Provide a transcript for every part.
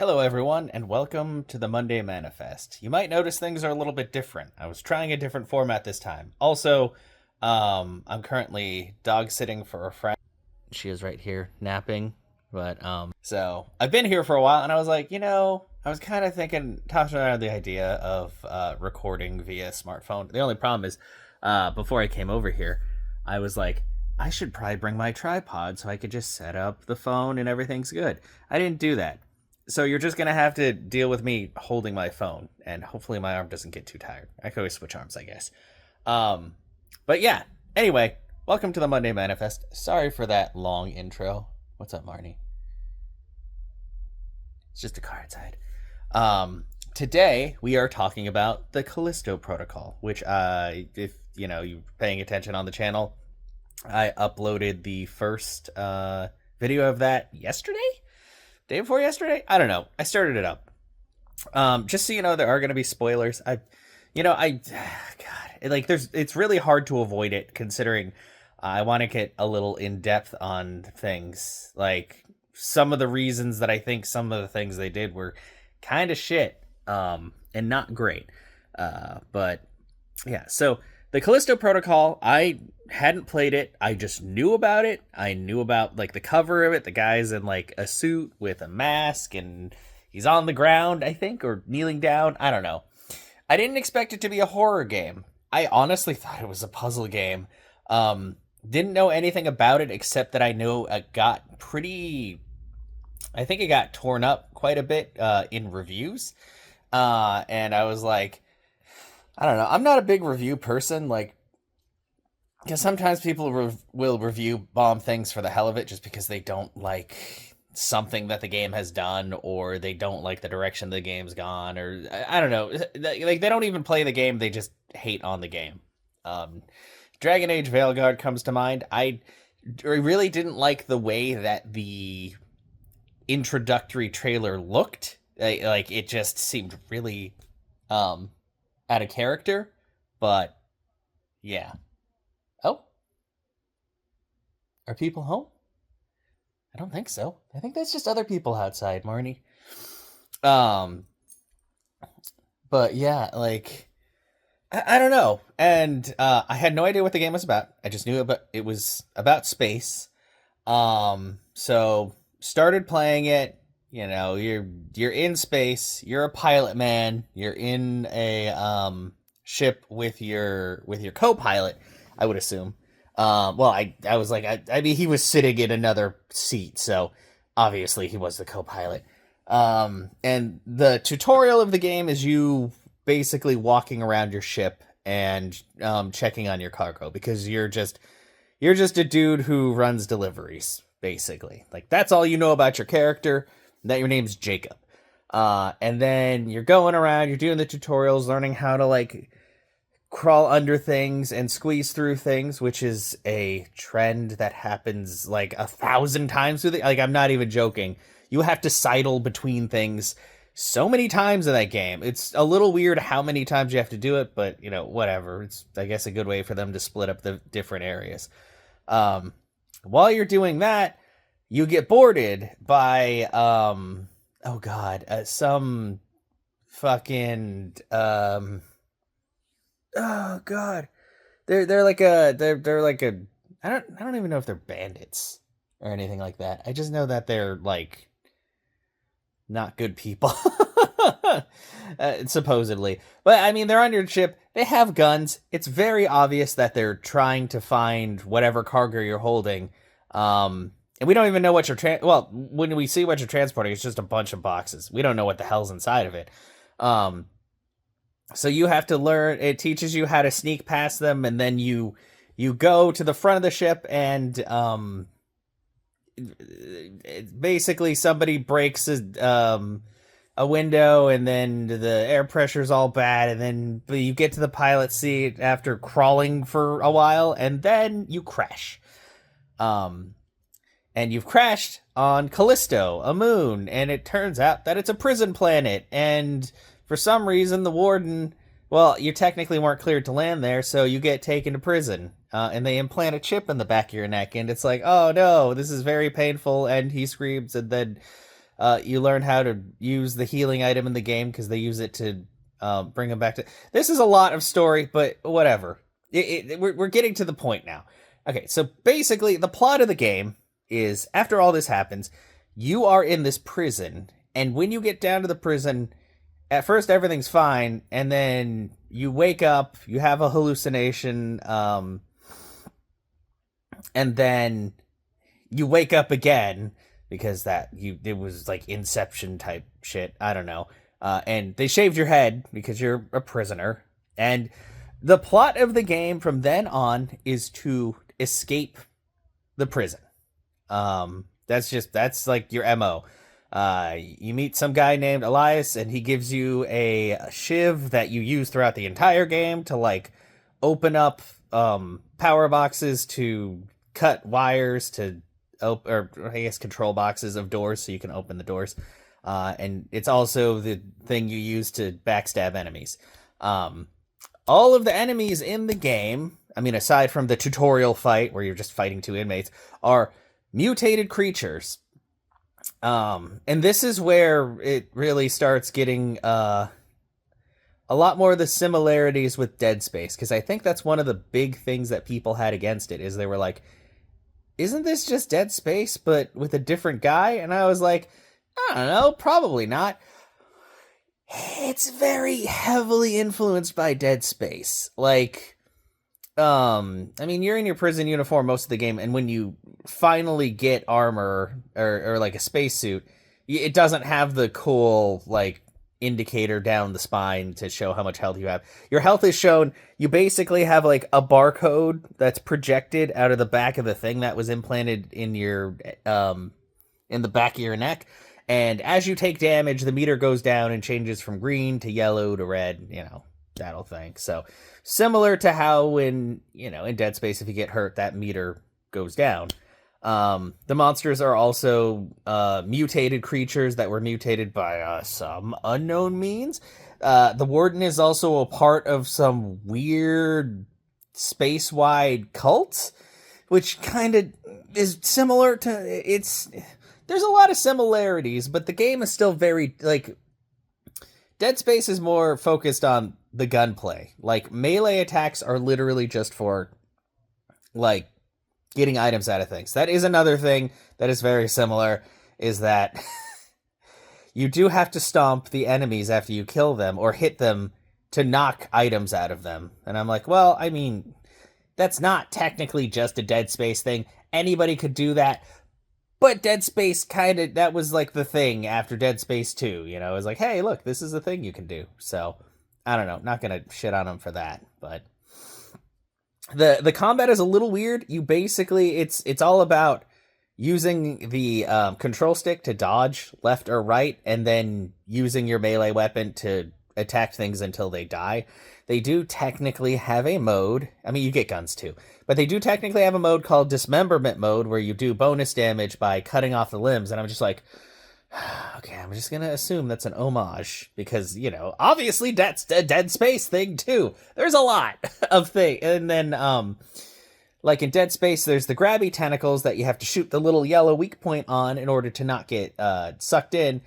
Hello, everyone, and welcome to the Monday Manifest. You might notice things are a little bit different. I was trying a different format this time. Also, I'm currently dog sitting for a friend. She is right here napping, so I've been here for a while, and I was like, I was kind of tossing around the idea of recording via smartphone. The only problem is, before I came over here, I was like, I should probably bring my tripod so I could just set up the phone and everything's good. I didn't do that. So you're just gonna have to deal with me holding my phone, and hopefully my arm doesn't get too tired. I can always switch arms, I guess. But yeah. Anyway, welcome to the Monday Manifest. Sorry for that long intro. What's up, Marnie? It's just a car outside. Today we are talking about the Callisto Protocol, which, if you're paying attention on the channel, I uploaded the first video of that yesterday. Day before yesterday? I don't know. I started it up. Just so you know, there are going to be spoilers. It's really hard to avoid it considering I want to get a little in depth on things. Like some of the reasons that I think some of the things they did were kind of shit, and not great. But yeah, so the Callisto Protocol, I hadn't played it. I just knew about it. I knew about like the cover of it. The guy's in like a suit with a mask and he's on the ground, I think, or kneeling down. I don't know. I didn't expect it to be a horror game. I honestly thought it was a puzzle game. Didn't know anything about it except that I know it got I think it got torn up quite a bit in reviews. And I was like, I don't know. I'm not a big review person, because sometimes people will review bomb things for the hell of it just because they don't like something that the game has done, or they don't like the direction the game's gone, or I don't know. Like, they don't even play the game, they just hate on the game. Dragon Age Veilguard comes to mind. I really didn't like the way that the introductory trailer looked. Like it just seemed really out of character, but yeah. Oh, are people home? I don't think so. I think that's just other people outside, Marnie. But yeah, like I don't know, and I had no idea what the game was about. I just knew it was about space. So started playing it. You're in space. You're a pilot, man. You're in a ship with your co-pilot, I would assume. Well, I was like, I mean, he was sitting in another seat, so obviously he was the co-pilot. And the tutorial of the game is you basically walking around your ship and checking on your cargo, because you're just a dude who runs deliveries, basically. Like, that's all you know about your character, that your name's Jacob. And then you're going around, you're doing the tutorials, learning how to, like, crawl under things and squeeze through things, which is a trend that happens, like, 1,000 times through like, I'm not even joking. You have to sidle between things so many times in that game. It's a little weird how many times you have to do it, but, whatever. It's, I guess, a good way for them to split up the different areas. While you're doing that, you get boarded by, some fucking, oh god, they're like a, I don't even know if they're bandits or anything like that. I just know that they're like not good people. Supposedly. But I mean, they're on your ship, they have guns. It's very obvious that they're trying to find whatever cargo you're holding. And we don't even know what you're when we see what you're transporting, it's just a bunch of boxes. We don't know what the hell's inside of it. So you have to learn. It teaches you how to sneak past them, and then you go to the front of the ship, and basically somebody breaks a window, and then the air pressure's all bad, and then you get to the pilot seat after crawling for a while, and then you crash. And you've crashed on Callisto, a moon, and it turns out that it's a prison planet, and for some reason the warden, well, you technically weren't cleared to land there, so you get taken to prison, and they implant a chip in the back of your neck, and it's like, oh no, this is very painful, and he screams, and then You learn how to use the healing item in the game because they use it to bring them back to. This is a lot of story, but whatever. We're getting to the point now. Okay, so basically, the plot of the game is after all this happens, you are in this prison, and when you get down to the prison, at first everything's fine, and then you wake up, you have a hallucination, and then you wake up again because it was like Inception type shit. I don't know. And they shaved your head because you're a prisoner. And the plot of the game from then on is to escape the prison. That's like your MO. You meet some guy named Elias, and he gives you a shiv that you use throughout the entire game to like open up power boxes, to cut wires, to or I guess control boxes of doors so you can open the doors. And it's also the thing you use to backstab enemies. All of the enemies in the game, I mean, aside from the tutorial fight where you're just fighting two inmates, are mutated creatures. And this is where it really starts getting a lot more of the similarities with Dead Space, because I think that's one of the big things that people had against it, is they were like, isn't this just Dead Space, but with a different guy? And I was like, I don't know, probably not. It's very heavily influenced by Dead Space. Like, I mean, you're in your prison uniform most of the game, and when you finally get armor, or like a spacesuit, it doesn't have the cool, like, indicator down the spine to show how much health you have. Your health is shown, you basically have like a barcode that's projected out of the back of the thing that was implanted in your in the back of your neck, and as you take damage, the meter goes down and changes from green to yellow to red, that whole thing. So similar to how when in Dead Space, if you get hurt, that meter goes down. The monsters are also mutated creatures that were mutated by some unknown means. The Warden is also a part of some weird space-wide cult, which kind of is similar to there's a lot of similarities, but the game is still very, like, Dead Space is more focused on the gunplay. Like, melee attacks are literally just for, like, getting items out of things. That is another thing that is very similar, is that you do have to stomp the enemies after you kill them or hit them to knock items out of them. And I'm like, well, I mean, that's not technically just a Dead Space thing. Anybody could do that. But Dead Space that was like the thing after Dead Space 2, it was like, hey, look, this is a thing you can do. So, I don't know, not gonna shit on them for that, but the combat is a little weird. You basically, it's all about using the control stick to dodge left or right, and then using your melee weapon to attack things until they die. They do technically have a mode. I mean, you get guns too, but they do technically have a mode called Dismemberment Mode, where you do bonus damage by cutting off the limbs. And I'm just like, okay, I'm just gonna assume that's an homage, because obviously that's a Dead Space thing too. There's a lot of things, and then like in Dead Space, there's the grabby tentacles that you have to shoot the little yellow weak point on in order to not get sucked in.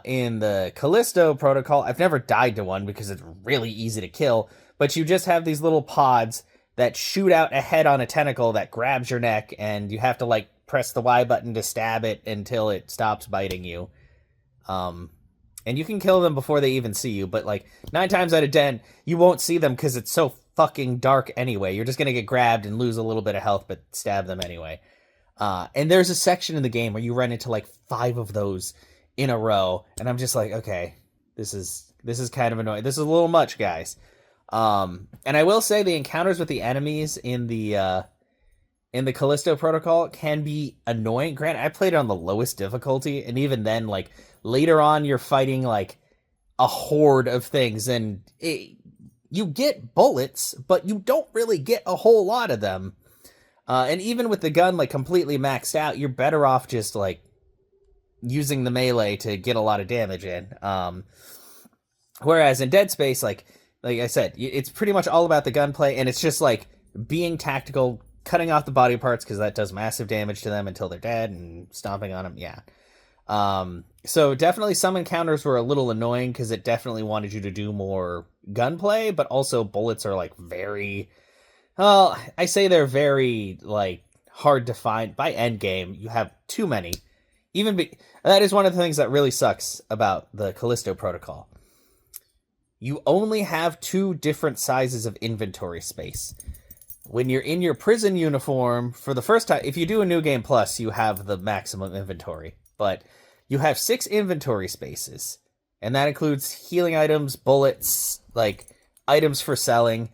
In the Callisto Protocol, I've never died to one because it's really easy to kill, but you just have these little pods that shoot out a head on a tentacle that grabs your neck, and you have to like press the Y button to stab it until it stops biting you. And you can kill them before they even see you, but like 9 times out of 10, you won't see them because it's so fucking dark anyway. You're just gonna get grabbed and lose a little bit of health, but stab them anyway. And there's a section in the game where you run into like 5 of those in a row, and I'm just like, okay, this is kind of annoying. This is a little much, guys. And I will say the encounters with the enemies in the Callisto Protocol can be annoying. Granted, I played it on the lowest difficulty, and even then, like, later on, you're fighting like a horde of things, and you get bullets, but you don't really get a whole lot of them. And even with the gun like completely maxed out, you're better off just like using the melee to get a lot of damage in. Whereas in Dead Space, like I said, it's pretty much all about the gunplay, and it's just like being tactical, cutting off the body parts because that does massive damage to them until they're dead, and stomping on them. Yeah. So definitely some encounters were a little annoying because it definitely wanted you to do more gunplay, but also bullets are like very, well, I say they're very like hard to find. By end game, you have too many. That is one of the things that really sucks about the Callisto Protocol. You only have two different sizes of inventory space. When you're in your prison uniform for the first time, if you do a New Game Plus, you have the maximum inventory, but you have 6 inventory spaces, and that includes healing items, bullets, like items for selling.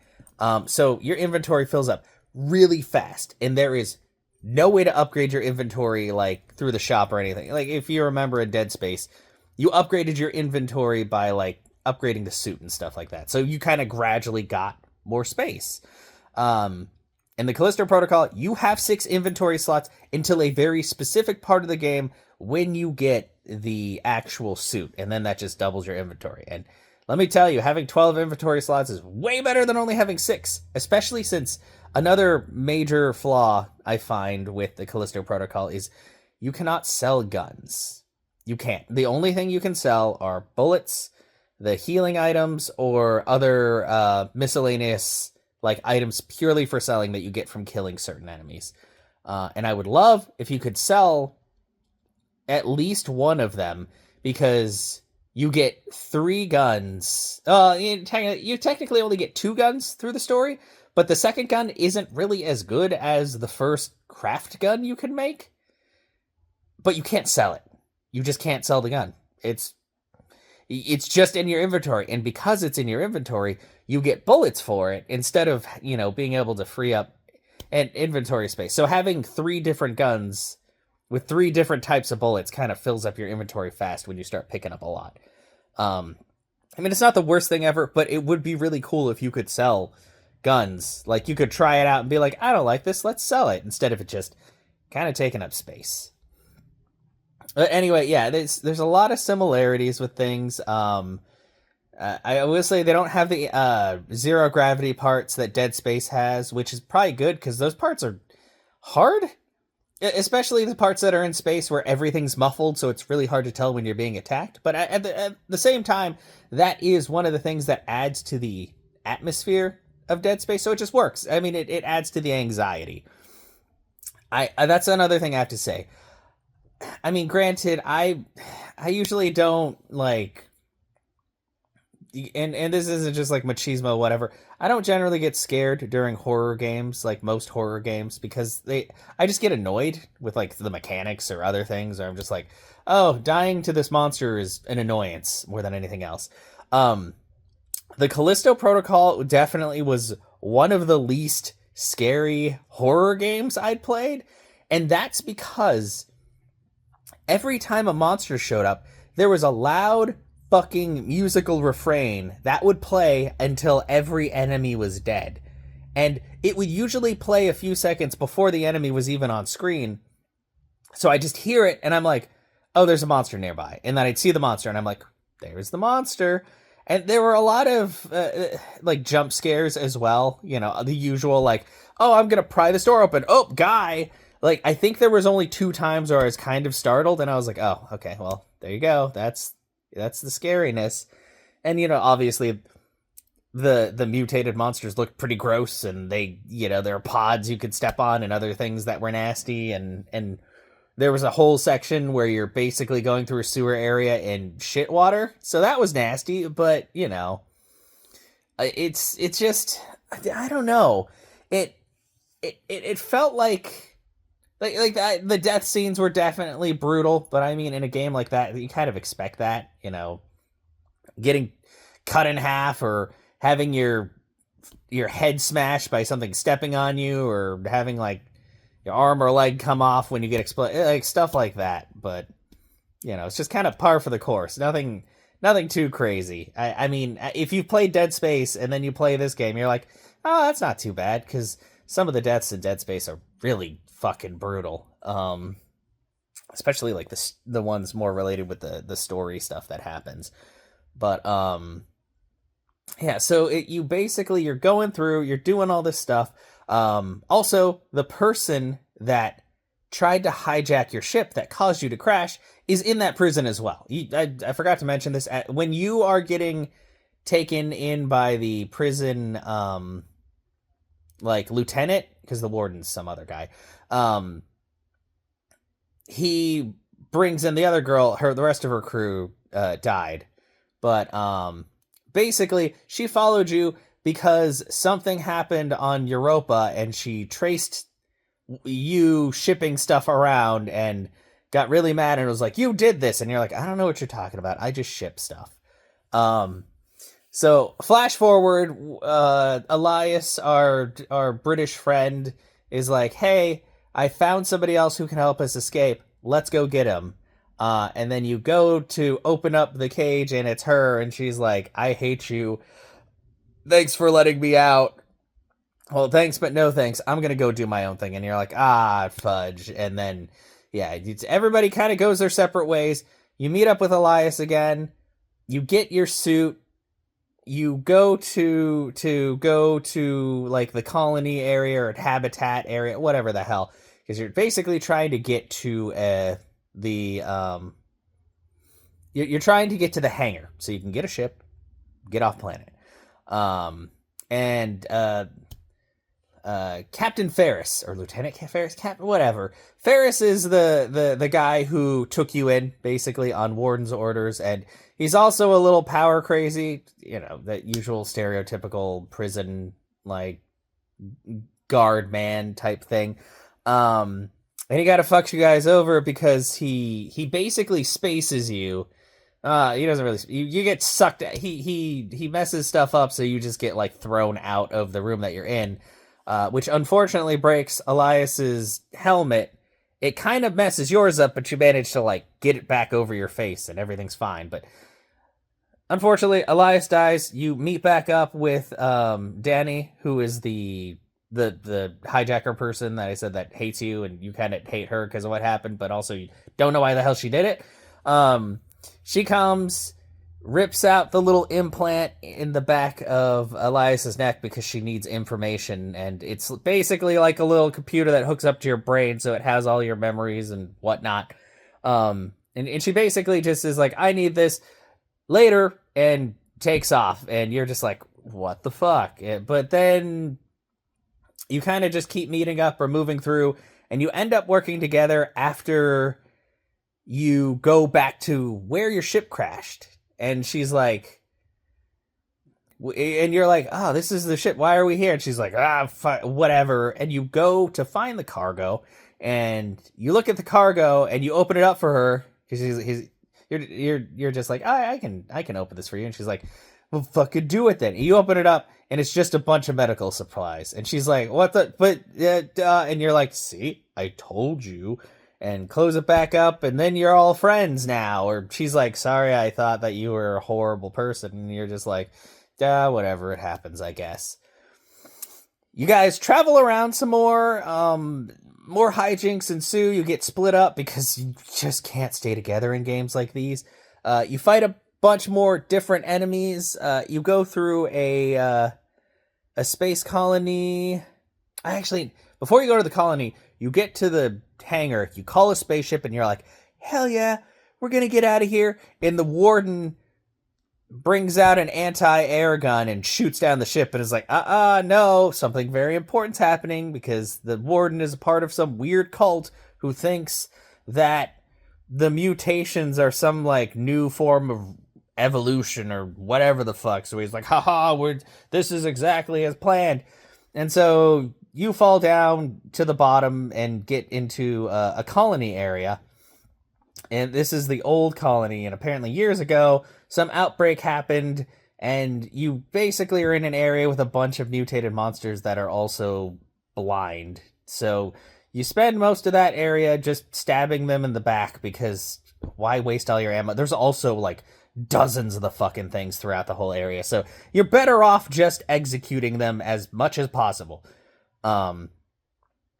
So your inventory fills up really fast, and there is no way to upgrade your inventory like through the shop or anything. Like if you remember in Dead Space, you upgraded your inventory by like upgrading the suit and stuff like that. So you kind of gradually got more space. In the Callisto Protocol, you have 6 inventory slots until a very specific part of the game when you get the actual suit, and then that just doubles your inventory. And let me tell you, having 12 inventory slots is way better than only having 6, especially since another major flaw I find with the Callisto Protocol is you cannot sell guns. You can't. The only thing you can sell are bullets, the healing items, or other miscellaneous like items purely for selling that you get from killing certain enemies. And I would love if you could sell at least one of them, because you get 3 guns. You technically only get 2 guns through the story, but the second gun isn't really as good as the first craft gun you can make. But you can't sell it. You just can't sell the gun. It's just in your inventory, and because it's in your inventory, you get bullets for it instead of, being able to free up an inventory space. So having 3 different guns with 3 different types of bullets kind of fills up your inventory fast when you start picking up a lot. It's not the worst thing ever, but it would be really cool if you could sell guns. Like, you could try it out and be like, I don't like this, let's sell it, instead of it just kind of taking up space. But anyway, yeah, there's a lot of similarities with things. I will say they don't have the zero gravity parts that Dead Space has, which is probably good because those parts are hard, especially the parts that are in space where everything's muffled, so it's really hard to tell when you're being attacked. But at the same time, that is one of the things that adds to the atmosphere of Dead Space, so it just works. I mean, it adds to the anxiety. That's another thing I have to say. I mean, granted, I usually don't like, and this isn't just like machismo or whatever. I don't generally get scared during horror games, like most horror games, because I just get annoyed with like the mechanics or other things, or I'm just like, oh, dying to this monster is an annoyance more than anything else. The Callisto Protocol definitely was one of the least scary horror games I'd played, and that's because every time a monster showed up, there was a loud fucking musical refrain that would play until every enemy was dead. And it would usually play a few seconds before the enemy was even on screen. So I just hear it and I'm like, oh, there's a monster nearby. And then I'd see the monster and I'm like, there's the monster. And there were a lot of like jump scares as well. The usual like, oh, I'm going to pry this door open. Oh, guy. Like, I think there was only 2 times where I was kind of startled, and I was like, oh, okay, well, there you go. That's the scariness. And, obviously, the mutated monsters look pretty gross, and they, there are pods you could step on and other things that were nasty, and there was a whole section where you're basically going through a sewer area in shit water, so that was nasty, but, it's just, I don't know. It felt like the death scenes were definitely brutal, but I mean, in a game like that, you kind of expect that, getting cut in half or having your head smashed by something stepping on you, or having like your arm or leg come off when you get exploded, like stuff like that. But it's just kind of par for the course. Nothing too crazy. I mean, if you played Dead Space and then you play this game, you're like, oh, that's not too bad, because some of the deaths in Dead Space are really fucking brutal, especially like the ones more related with the story stuff that happens. But yeah, so you're going through, you're doing all this stuff. Also, the person that tried to hijack your ship that caused you to crash is in that prison as well. I forgot to mention this. When you are getting taken in by the prison, like lieutenant, because the warden's some other guy, he brings in the other girl. The rest of her crew died, but basically she followed you because something happened on Europa, and she traced you shipping stuff around and got really mad and was like, "You did this," and you're like, "I don't know what you're talking about. I just ship stuff." So flash forward, Elias, our British friend, is like, "Hey, I found somebody else who can help us escape. Let's go get him." And then you go to open up the cage, and it's her, and she's like, "I hate you. Thanks for letting me out." "Well, thanks, but no thanks. I'm going to go do my own thing." And you're like, fudge. And then, yeah, everybody kind of goes their separate ways. You meet up with Elias again. You get your suit. You go to like the colony area or habitat area, whatever the hell, because you're basically trying to get to you're trying to get to the hangar so you can get a ship, get off planet. Captain Ferris, or Lieutenant Ferris, whatever. Ferris is the guy who took you in, basically, on Warden's orders, and he's also a little power crazy, that usual stereotypical prison, like, guard man type thing. And he gotta fuck you guys over because he basically spaces you. He doesn't really. You get sucked. He messes stuff up, so you just get like thrown out of the room that you're in, which unfortunately breaks Elias's helmet. It kind of messes yours up, but you manage to like get it back over your face, and everything's fine. But unfortunately, Elias dies. You meet back up with Danny, who is the hijacker person that I said that hates you, and you kind of hate her because of what happened, but also you don't know why the hell she did it. She comes, rips out the little implant in the back of Elias's neck because she needs information, and it's basically like a little computer that hooks up to your brain, so it has all your memories and whatnot. And she basically just is like, "I need this later," and takes off, and you're just like, what the fuck? But then you kind of just keep meeting up or moving through, and you end up working together after you go back to where your ship crashed. And she's like, and you're like, "Oh, this is the ship. Why are we here?" And she's like, whatever. And you go to find the cargo, and you look at the cargo, and you open it up for her because you're just like, I can open this for you. And she's like, "Well, fucking do it then." And you open it up, and it's just a bunch of medical supplies. And she's like, "What the?" But and you're like, "See, I told you." And close it back up, and then you're all friends now. Or she's like, "Sorry, I thought that you were a horrible person." And you're just like, whatever, it happens, I guess. You guys travel around some more. More hijinks ensue. You get split up because you just can't stay together in games like these. You fight a bunch more different enemies. You go through a space colony. Before you go to the colony, you get to the hangar, you call a spaceship, and you're like, "Hell yeah, we're gonna get out of here." And the warden brings out an anti-air gun and shoots down the ship, and is like, no, something very important's happening, because the warden is a part of some weird cult who thinks that the mutations are some like new form of evolution or whatever the fuck. So he's like, this is exactly as planned. And so you fall down to the bottom and get into a colony area. And this is the old colony. And apparently years ago, some outbreak happened. And you basically are in an area with a bunch of mutated monsters that are also blind. So you spend most of that area just stabbing them in the back, because why waste all your ammo? There's also like dozens of the fucking things throughout the whole area. So you're better off just executing them as much as possible.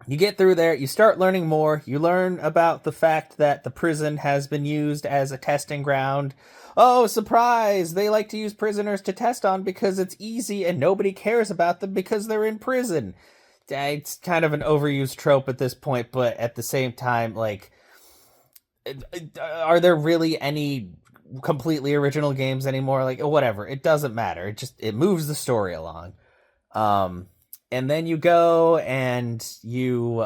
You get through there, you start learning more. You learn about the fact that the prison has been used as a testing ground. Oh, surprise! They like to use prisoners to test on because it's easy and nobody cares about them because they're in prison. it's kind of an overused trope at this point, but at the same time, like, are there really any completely original games anymore? Like, whatever, it doesn't matter. It moves the story along. And then you go and you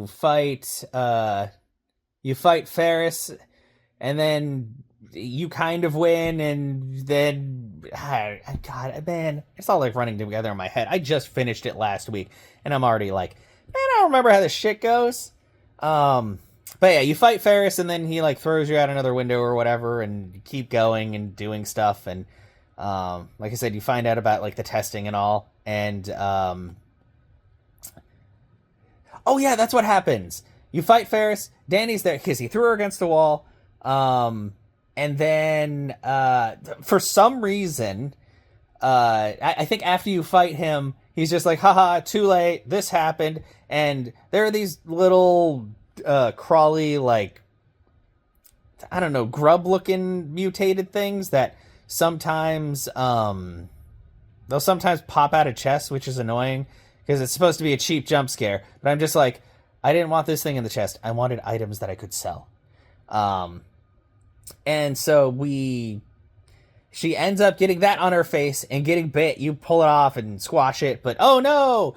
fight Ferris, and then you kind of win, and then God, man, it's all like running together in my head. I just finished it last week, and I'm already like, man, I don't remember how this shit goes. But yeah, you fight Ferris, and then he like throws you out another window or whatever, and you keep going and doing stuff, and like I said, you find out about like the testing and all, and oh yeah, that's what happens. You fight Ferris. Danny's there because he threw her against the wall. And then for some reason, I think after you fight him, he's just like, haha, too late. This happened. And there are these little crawly, like, I don't know, grub-looking mutated things that sometimes they'll sometimes pop out of chests, which is annoying because it's supposed to be a cheap jump scare. But I'm just like, I didn't want this thing in the chest. I wanted items that I could sell. And so she ends up getting that on her face and getting bit. You pull it off and squash it, but oh no,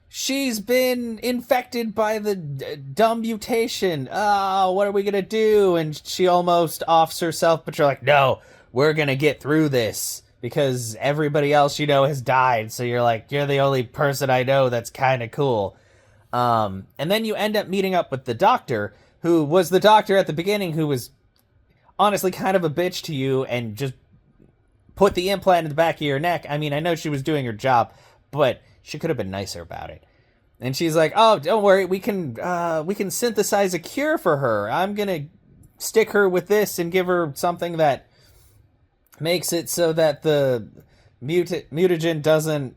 she's been infected by the dumb mutation. Oh, what are we gonna do? And she almost offs herself, but you're like, no, we're gonna get through this because everybody else you know has died. So you're like, you're the only person I know that's kind of cool. And then you end up meeting up with the doctor, who was the doctor at the beginning, who was honestly kind of a bitch to you and just put the implant in the back of your neck. I mean, I know she was doing her job, but she could have been nicer about it. And she's like, oh, don't worry, we can synthesize a cure for her. I'm gonna stick her with this and give her something that makes it so that the mutagen doesn't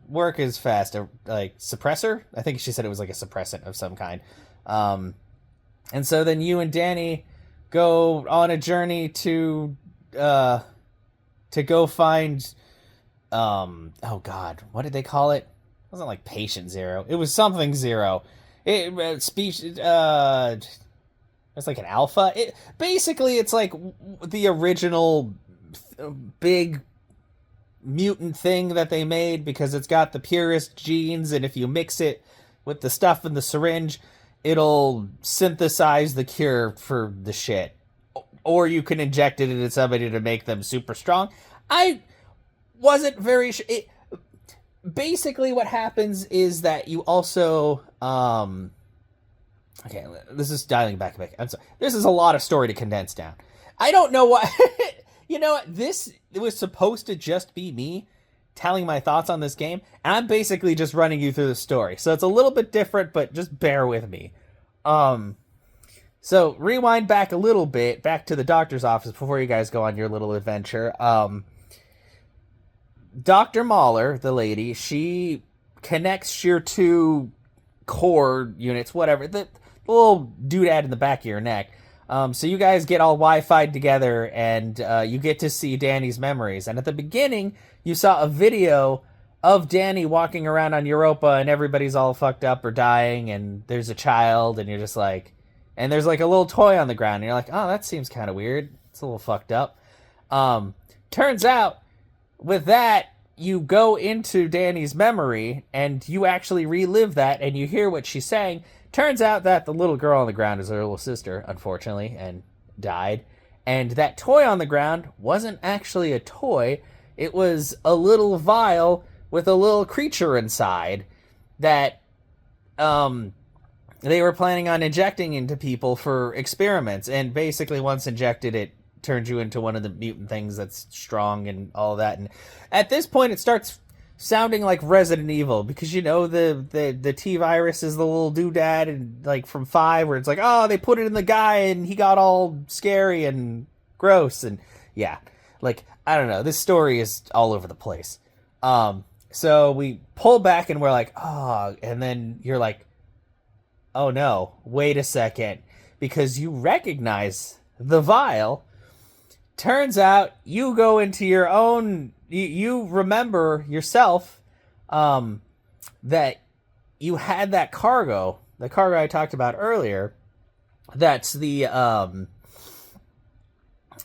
work as fast. Like, suppressor? I think she said it was like a suppressant of some kind. And so then you and Danny go on a journey to go find, oh god, what did they call it? It wasn't like Patient Zero. It was something Zero. It's like an alpha. Basically, it's like the original big mutant thing that they made because it's got the purest genes, and if you mix it with the stuff in the syringe, it'll synthesize the cure for the shit. Or you can inject it into somebody to make them super strong. I wasn't very sure. Basically, what happens is that you also... okay, this is dialing back. I'm sorry. This is a lot of story to condense down. I don't know what... You know what? It was supposed to just be me telling my thoughts on this game, and I'm basically just running you through the story. So it's a little bit different, but just bear with me. So rewind back a little bit, back to the doctor's office before you guys go on your little adventure. Dr. Mahler, the lady, she connects your two core units, whatever, the little doodad in the back of your neck. So you guys get all Wi-Fi'd together, and you get to see Danny's memories. And at the beginning, you saw a video of Danny walking around on Europa, and everybody's all fucked up or dying, and there's a child, and you're just like... And there's like a little toy on the ground, and you're like, oh, that seems kind of weird. It's a little fucked up. Turns out, with that, you go into Danny's memory, and you actually relive that, and you hear what she's saying. Turns out that the little girl on the ground is her little sister, unfortunately, and died. And that toy on the ground wasn't actually a toy. It was a little vial with a little creature inside that they were planning on injecting into people for experiments. And basically, once injected, it turns you into one of the mutant things that's strong and all of that. And at this point, it starts sounding like Resident Evil, because you know the T-virus is the little doodad, and like from 5, where it's like, oh, they put it in the guy and he got all scary and gross, and yeah, like, I don't know, this story is all over the place. So we pull back and we're like, oh, and then you're like, oh no, wait a second, because you recognize the vial. Turns out you go into your own... You remember yourself that you had that cargo, the cargo I talked about earlier. That's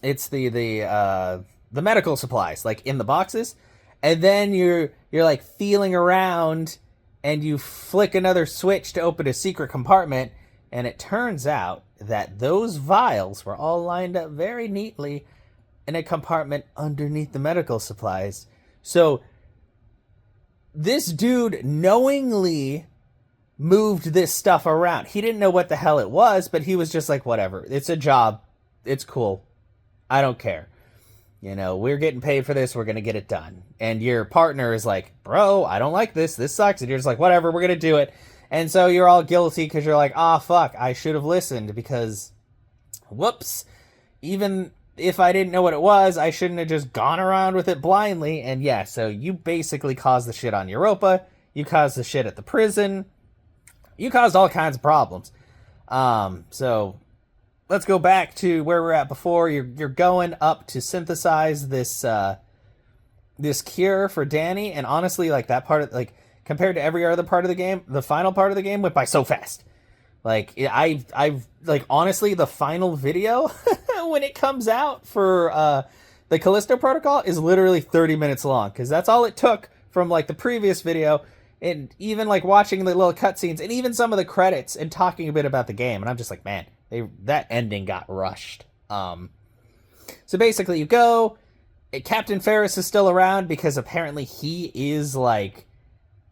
it's the medical supplies, like in the boxes, and then you're like feeling around, and you flick another switch to open a secret compartment, and it turns out that those vials were all lined up very neatly in a compartment underneath the medical supplies. So this dude knowingly moved this stuff around. He didn't know what the hell it was, but he was just like, whatever. It's a job. It's cool. I don't care. You know, we're getting paid for this. We're going to get it done. And your partner is like, bro, I don't like this. This sucks. And you're just like, whatever, we're going to do it. And so you're all guilty because you're like, fuck, I should have listened because, whoops, even if I didn't know what it was, I shouldn't have just gone around with it blindly. And yeah, so you basically caused the shit on Europa. You caused the shit at the prison. You caused all kinds of problems. So let's go back to where we're at before. You're going up to synthesize this this cure for Danny, and honestly, like that part of, like, compared to every other part of the game, the final part of the game went by so fast. Like I've like, honestly, the final video when it comes out for the Callisto Protocol is literally 30 minutes long, because that's all it took from like the previous video. And even like watching the little cutscenes and even some of the credits and talking a bit about the game, and I'm just like, man, that ending got rushed. So basically, you go. Captain Ferris is still around because apparently he is like,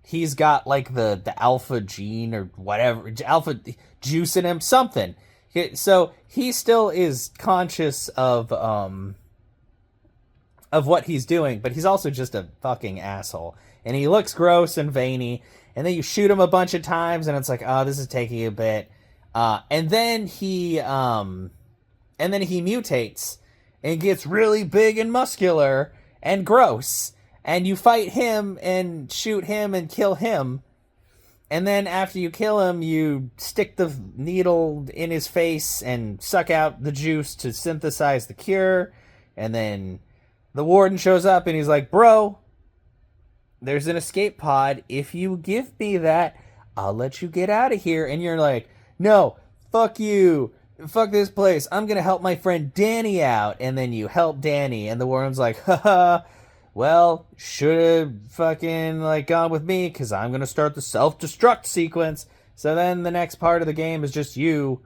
he's got like the alpha gene or whatever, alpha juice in him, something. So he still is conscious of what he's doing, but he's also just a fucking asshole. And he looks gross and veiny. And then you shoot him a bunch of times, and it's like, oh, this is taking a bit. And then he mutates and gets really big and muscular and gross. And you fight him and shoot him and kill him. And then after you kill him, you stick the needle in his face and suck out the juice to synthesize the cure. And then the warden shows up and he's like, bro, there's an escape pod. If you give me that, I'll let you get out of here. And you're like, no, fuck you. Fuck this place. I'm going to help my friend Danny out. And then you help Danny. And the warden's like, haha, well, should have fucking like gone with me, because I'm going to start the self-destruct sequence. So then the next part of the game is just you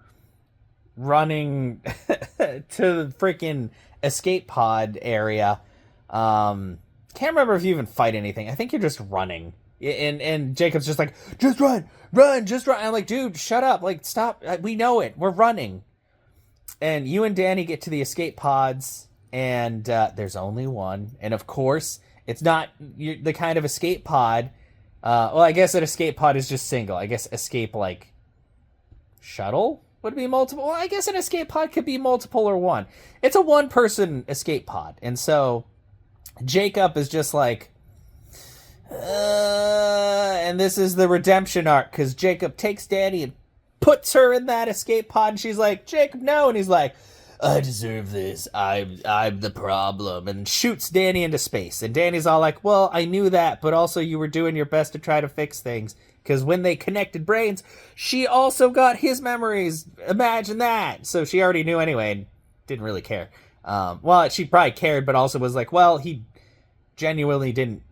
running to the freaking escape pod area. Can't remember if you even fight anything. I think you're just running. And Jacob's just like, just run. I'm like, dude, shut up. Like, stop. We know it. We're running. And you and Danny get to the escape pods, and there's only one. And of course, it's not the kind of escape pod. Well, I guess an escape pod is just single. I guess escape, like, shuttle would be multiple. Well, I guess an escape pod could be multiple or one. It's a one-person escape pod. And so Jacob is just like, and this is the redemption arc, because Jacob takes Danny and puts her in that escape pod, and she's like, Jacob, no, and he's like, I deserve this, I'm the problem, and shoots Danny into space. And Danny's all like, well, I knew that, but also you were doing your best to try to fix things, because when they connected brains, she also got his memories, imagine that. So she already knew anyway, and didn't really care. Well, she probably cared, but also was like, well, he genuinely didn't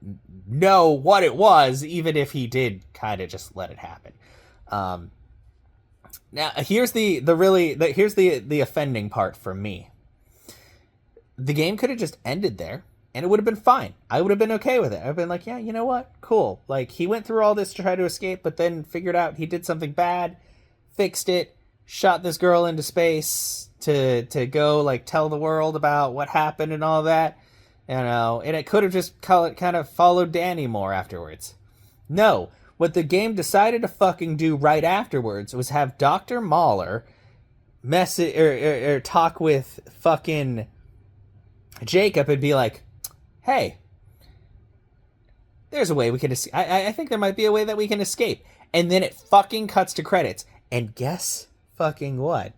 know what it was, even if he did kind of just let it happen. Now, here's the offending part for me. The game could have just ended there, and it would have been fine. I would have been okay with it. I've been like, yeah, you know what? Cool. Like, he went through all this to try to escape, but then figured out he did something bad, fixed it, shot this girl into space to go, like, tell the world about what happened and all that. You know, and it could have just kind of followed Danny more afterwards. No, what the game decided to fucking do right afterwards was have Dr. Mahler message or talk with fucking Jacob and be like, hey, there's a way we can escape. I think there might be a way that we can escape. And then it fucking cuts to credits. And guess fucking what?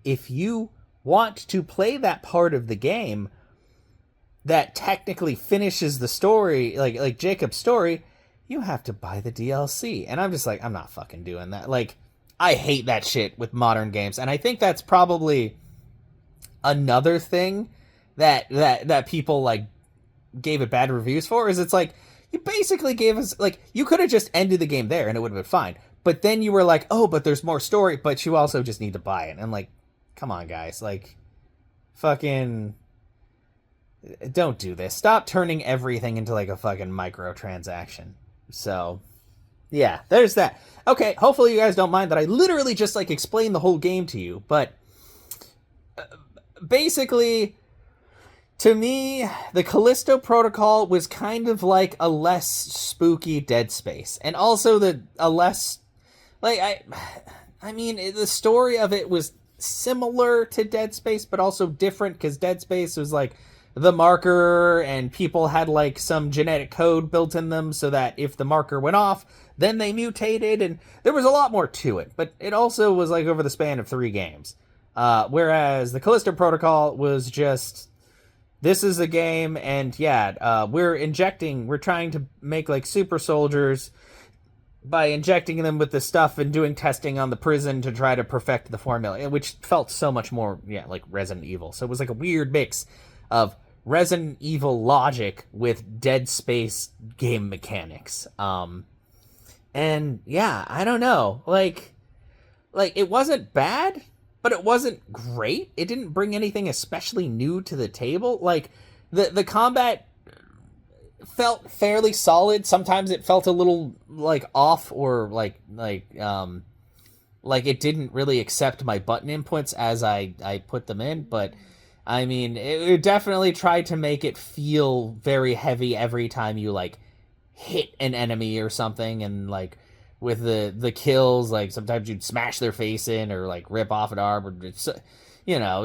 If you want to play that part of the game that technically finishes the story, like Jacob's story, you have to buy the DLC. And I'm just like, I'm not fucking doing that. Like, I hate that shit with modern games. And I think that's probably another thing that people like gave it bad reviews for, is it's like, you basically gave us, like, you could have just ended the game there and it would have been fine. But then you were like, oh, but there's more story, but you also just need to buy it. And I'm like, come on, guys. Like, fucking don't do this. Stop turning everything into like a fucking microtransaction. So, yeah, there's that. Okay, hopefully you guys don't mind that I literally just like explained the whole game to you, but basically, to me, the Callisto Protocol was kind of like a less spooky Dead Space, and also a less, like, I mean, the story of it was similar to Dead Space, but also different, because Dead Space was like the marker, and people had like some genetic code built in them so that if the marker went off, then they mutated, and there was a lot more to it. But it also was like over the span of 3 games. Whereas the Callisto Protocol was just, this is a game, and yeah, we're trying to make like super soldiers by injecting them with the stuff and doing testing on the prison to try to perfect the formula, which felt so much more, yeah, like Resident Evil. So it was like a weird mix of Resident Evil logic with Dead Space game mechanics. And yeah, I don't know, like it wasn't bad, but it wasn't great. It didn't bring anything especially new to the table. Like, the combat felt fairly solid. Sometimes it felt a little like off, or like it didn't really accept my button inputs as I put them in. But I mean, it definitely tried to make it feel very heavy every time you like hit an enemy or something, and like with the kills, like sometimes you'd smash their face in or like rip off an arm, or you know,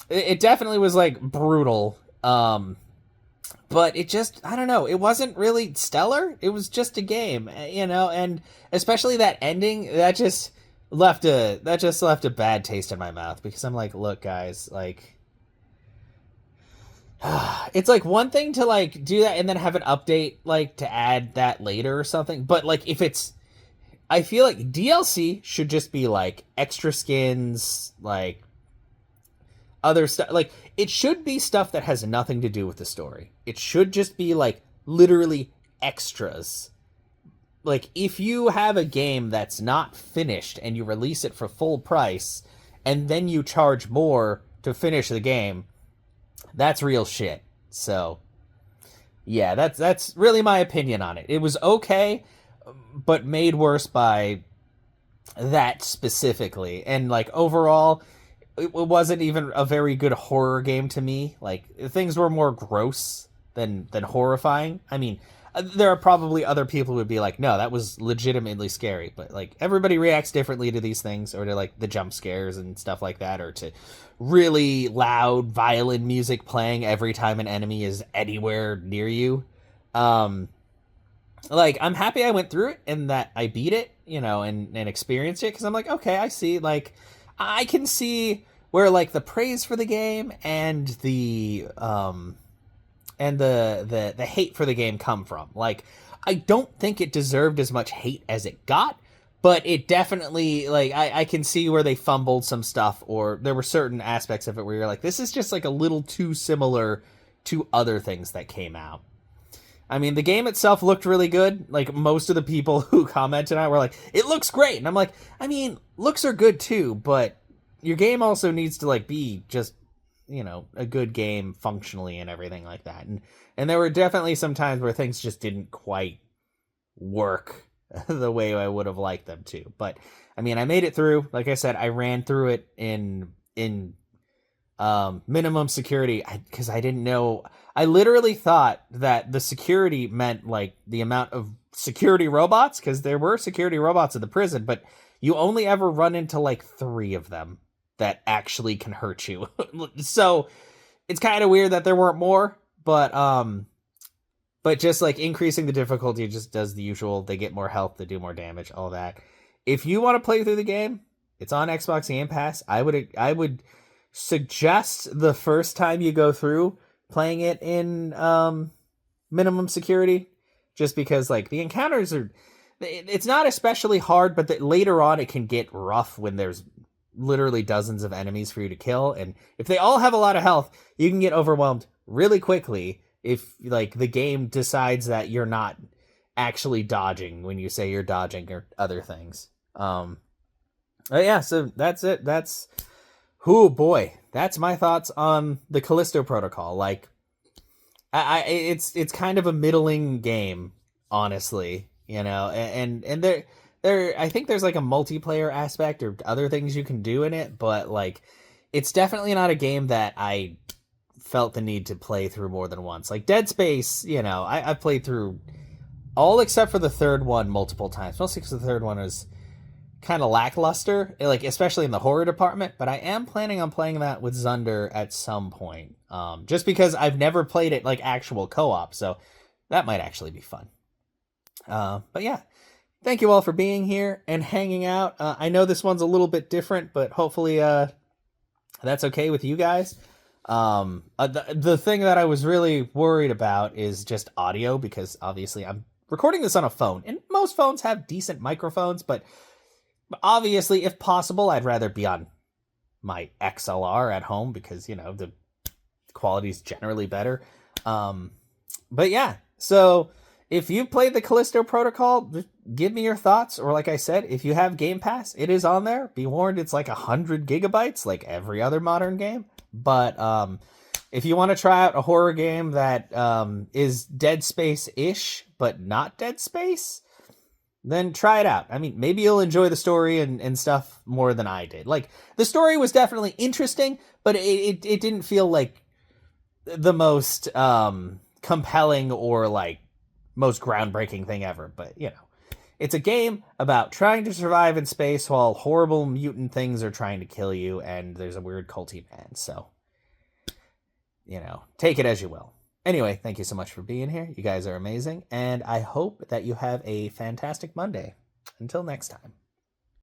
it definitely was like brutal. But it just, I don't know, it wasn't really stellar. It was just a game, you know, and especially that ending, that just left a bad taste in my mouth, because I'm like, look, guys, like, it's like one thing to like do that and then have an update like to add that later or something, but like I feel like DLC should just be like extra skins, like other stuff. Like, it should be stuff that has nothing to do with the story. It should just be like literally extras. Like, if you have a game that's not finished and you release it for full price and then you charge more to finish the game, that's real shit. So, yeah, that's really my opinion on it. It was okay, but made worse by that specifically. And like, overall, it wasn't even a very good horror game to me. Like, things were more gross than horrifying. I mean, there are probably other people who would be like, no, that was legitimately scary. But like, everybody reacts differently to these things, or to like the jump scares and stuff like that, or to really loud violin music playing every time an enemy is anywhere near you. Like, I'm happy I went through it and that I beat it, you know, and experienced it, because I'm like, okay, I see, like, I can see where like the praise for the game and the hate for the game come from. Like, I don't think it deserved as much hate as it got, but it definitely, like, I can see where they fumbled some stuff, or there were certain aspects of it where you're like, this is just like a little too similar to other things that came out. I mean, the game itself looked really good. Like, most of the people who commented on it were like, it looks great. And I'm like, I mean, looks are good too, but your game also needs to like be just, you know, a good game functionally and everything like that. And there were definitely some times where things just didn't quite work the way I would have liked them to. But I mean, I made it through. Like I said, I ran through it in minimum security, because I didn't know. I literally thought that the security meant like the amount of security robots, because there were security robots in the prison, but you only ever run into like 3 of them that actually can hurt you. So it's kind of weird that there weren't more, but just like increasing the difficulty just does the usual. They get more health, they do more damage, all that. If you want to play through the game, it's on Xbox Game Pass. I would suggest the first time you go through playing it in minimum security, just because like the encounters are, it's not especially hard, but later on it can get rough when there's literally dozens of enemies for you to kill, and if they all have a lot of health, you can get overwhelmed really quickly if like the game decides that you're not actually dodging when you say you're dodging or other things. Yeah, so that's it. Oh boy, that's my thoughts on the Callisto Protocol. Like, it's kind of a middling game, honestly. You know, and there I think there's like a multiplayer aspect or other things you can do in it, but like, it's definitely not a game that I felt the need to play through more than once. Like Dead Space, you know, I've played through all except for the third one multiple times. Mostly because the third one is kind of lackluster, like especially in the horror department. But I am planning on playing that with Zunder at some point, just because I've never played it like actual co-op, so that might actually be fun. But yeah, thank you all for being here and hanging out. I know this one's a little bit different, but hopefully that's okay with you guys. The thing that I was really worried about is just audio, because obviously I'm recording this on a phone, and most phones have decent microphones, but obviously, if possible, I'd rather be on my XLR at home because, you know, the quality's generally better. But yeah, so if you played the Callisto Protocol, give me your thoughts. Or like I said, if you have Game Pass, it is on there. Be warned, it's like 100 gigabytes, like every other modern game. But if you want to try out a horror game that is Dead Space-ish, but not Dead Space, then try it out. I mean, maybe you'll enjoy the story and stuff more than I did. Like, the story was definitely interesting, but it didn't feel like the most compelling or like most groundbreaking thing ever. But, you know, it's a game about trying to survive in space while horrible mutant things are trying to kill you, and there's a weird culty man. So, you know, take it as you will. Anyway, thank you so much for being here. You guys are amazing, and I hope that you have a fantastic Monday. Until next time.